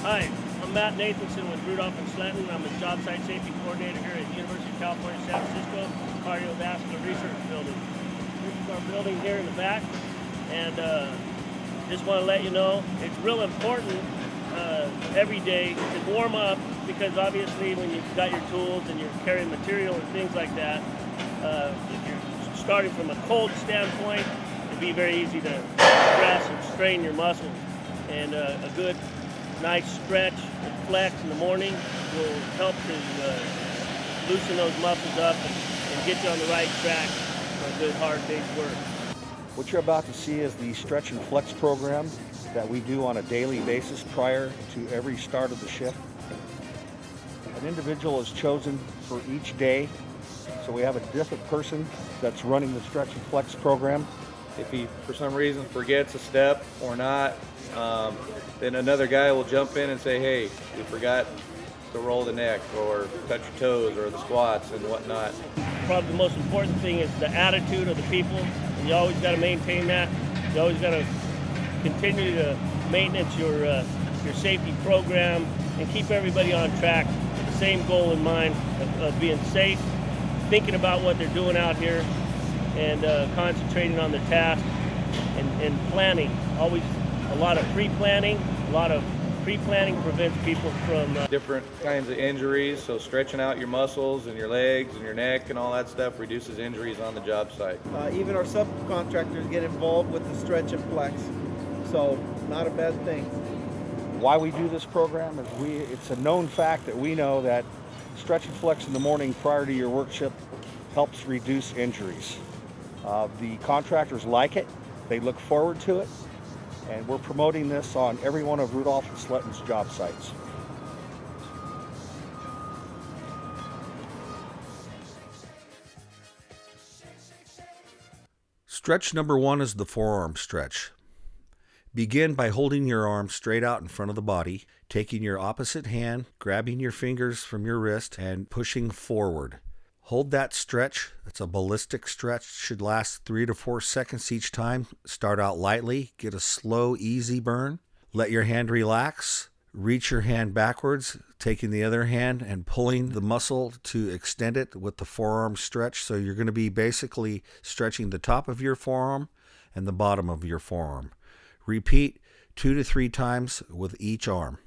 Hi, I'm Matt Nathanson with Rudolph Sletten. I'm a Jobsite Safety Coordinator here at University of California, San Francisco, Cardiovascular Research Building. This is our building here in the back, and just want to let you know it's real important every day to warm up, because obviously when you've got your tools and you're carrying material and things like that, if you're starting from a cold standpoint, it'd be very easy to stress and strain your muscles. And a good nice stretch and flex in the morning will help to loosen those muscles up and get you on the right track for a good hard day's work. What you're about to see is the stretch and flex program that we do on a daily basis prior to every start of the shift. An individual is chosen for each day, so we have a different person that's running the stretch and flex program. If he, for some reason, forgets a step or not, then another guy will jump in and say, hey, you forgot to roll the neck or touch your toes or the squats and whatnot. Probably the most important thing is the attitude of the people, and you always got to maintain that. You always got to continue to maintenance your safety program and keep everybody on track with the same goal in mind of being safe, thinking about what they're doing out here, and concentrating on the task and planning. Always a lot of pre-planning. A lot of pre-planning prevents people from different kinds of injuries, so stretching out your muscles and your legs and your neck and all that stuff reduces injuries on the job site. Even our subcontractors get involved with the stretch and flex, so not a bad thing. Why we do this program is it's a known fact that we know that stretch and flex in the morning prior to your work shift helps reduce injuries. The contractors like it, they look forward to it, and we're promoting this on every one of Rudolph Sletten's job sites. Stretch number 1 is the forearm stretch. Begin by holding your arm straight out in front of the body, taking your opposite hand, grabbing your fingers from your wrist, and pushing forward. Hold that stretch. It's a ballistic stretch. Should last 3 to 4 seconds each time. Start out lightly. Get a slow, easy burn. Let your hand relax. Reach your hand backwards, taking the other hand and pulling the muscle to extend it with the forearm stretch. So you're going to be basically stretching the top of your forearm and the bottom of your forearm. Repeat 2 to 3 times with each arm.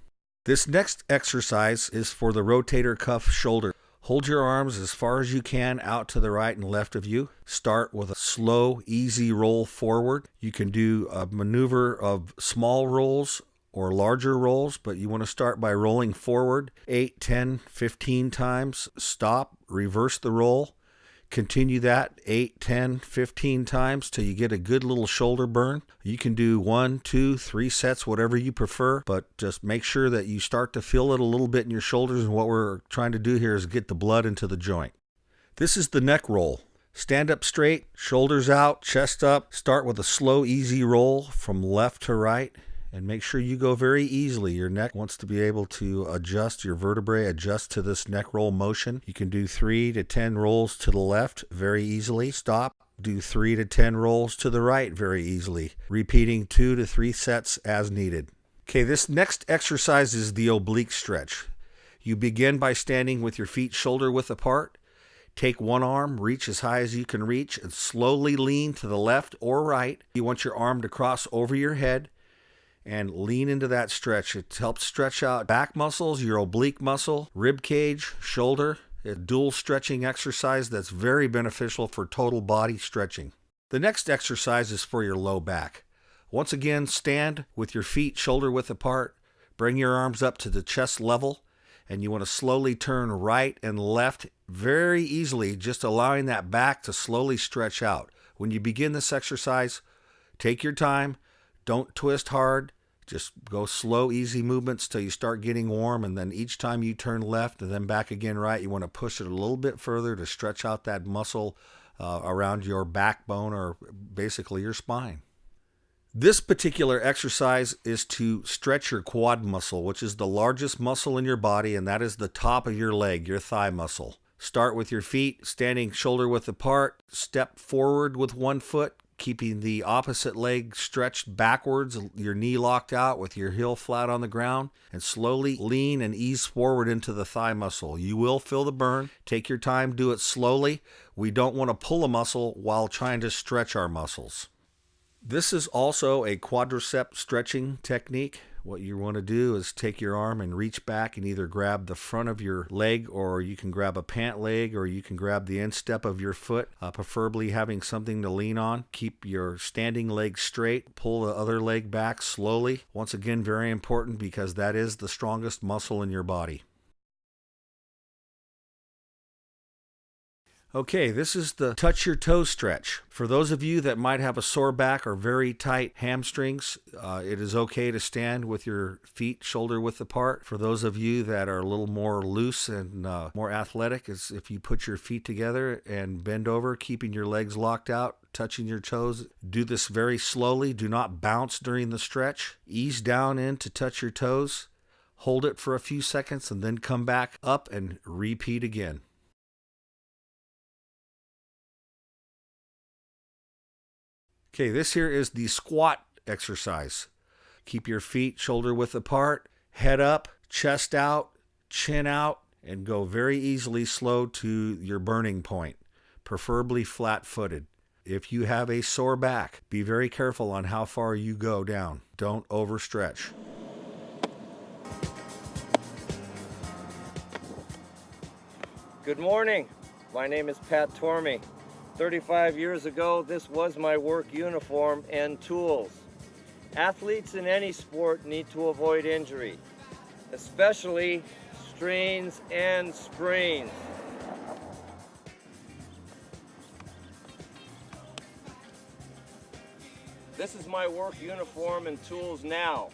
This next exercise is for the rotator cuff shoulder. Hold your arms as far as you can out to the right and left of you. Start with a slow, easy roll forward. You can do a maneuver of small rolls or larger rolls, but you want to start by rolling forward 8, 10, 15 times. Stop, reverse the roll. Continue that 8, 10, 15 times till you get a good little shoulder burn. You can do 1, 2, 3 sets, whatever you prefer, but just make sure that you start to feel it a little bit in your shoulders, and what we're trying to do here is get the blood into the joint. This is the neck roll. Stand up straight, shoulders out, chest up. Start with a slow, easy roll from left to right. And make sure you go very easily. Your neck wants to be able to adjust, your vertebrae adjust to this neck roll motion. You can do 3 to 10 rolls to the left very easily. Stop. Do 3 to 10 rolls to the right very easily. Repeating 2 to 3 sets as needed. Okay, this next exercise is the oblique stretch. You begin by standing with your feet shoulder width apart. Take one arm, reach as high as you can reach, and slowly lean to the left or right. You want your arm to cross over your head and lean into that stretch. It helps stretch out back muscles, your oblique muscle, rib cage, shoulder. A dual stretching exercise that's very beneficial for total body stretching. The next exercise is for your low back. Once again, stand with your feet shoulder width apart. Bring your arms up to the chest level, and you want to slowly turn right and left very easily, just allowing that back to slowly stretch out. When you begin this exercise, take your time. Don't twist hard. Just go slow, easy movements till you start getting warm, and then each time you turn left and then back again right, you want to push it a little bit further to stretch out that muscle around your backbone, or basically your spine. This particular exercise is to stretch your quad muscle, which is the largest muscle in your body, and that is the top of your leg, your thigh muscle. Start with your feet standing shoulder width apart. Step forward with one foot. keeping the opposite leg stretched backwards, your knee locked out with your heel flat on the ground, and slowly lean and ease forward into the thigh muscle. You will feel the burn. Take your time, do it slowly. We don't want to pull a muscle while trying to stretch our muscles. This is also a quadricep stretching technique. What you want to do is take your arm and reach back and either grab the front of your leg, or you can grab a pant leg, or you can grab the instep of your foot, preferably having something to lean on. Keep your standing leg straight. Pull the other leg back slowly. Once again, very important because that is the strongest muscle in your body. Okay, this is the touch your toes stretch. For those of you that might have a sore back or very tight hamstrings, it is okay to stand with your feet shoulder width apart. For those of you that are a little more loose and more athletic, is if you put your feet together and bend over, keeping your legs locked out, touching your toes. Do this very slowly. Do not bounce during the stretch. Ease down in to touch your toes. Hold it for a few seconds and then come back up and repeat again. Okay, this here is the squat exercise. Keep your feet shoulder width apart, head up, chest out, chin out, and go very easily slow to your burning point, preferably flat-footed. If you have a sore back, be very careful on how far you go down. Don't overstretch. Good morning. My name is Pat Tormey. 35 years ago, this was my work uniform and tools. Athletes in any sport need to avoid injury, especially strains and sprains. This is my work uniform and tools now.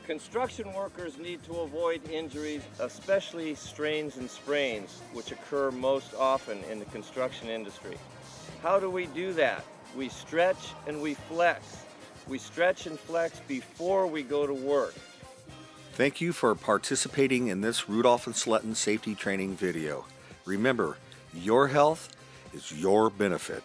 Construction workers need to avoid injuries, especially strains and sprains, which occur most often in the construction industry. How do we do that? We stretch and we flex. We stretch and flex before we go to work. Thank you for participating in this Rudolph Sletten safety training video. Remember, your health is your benefit.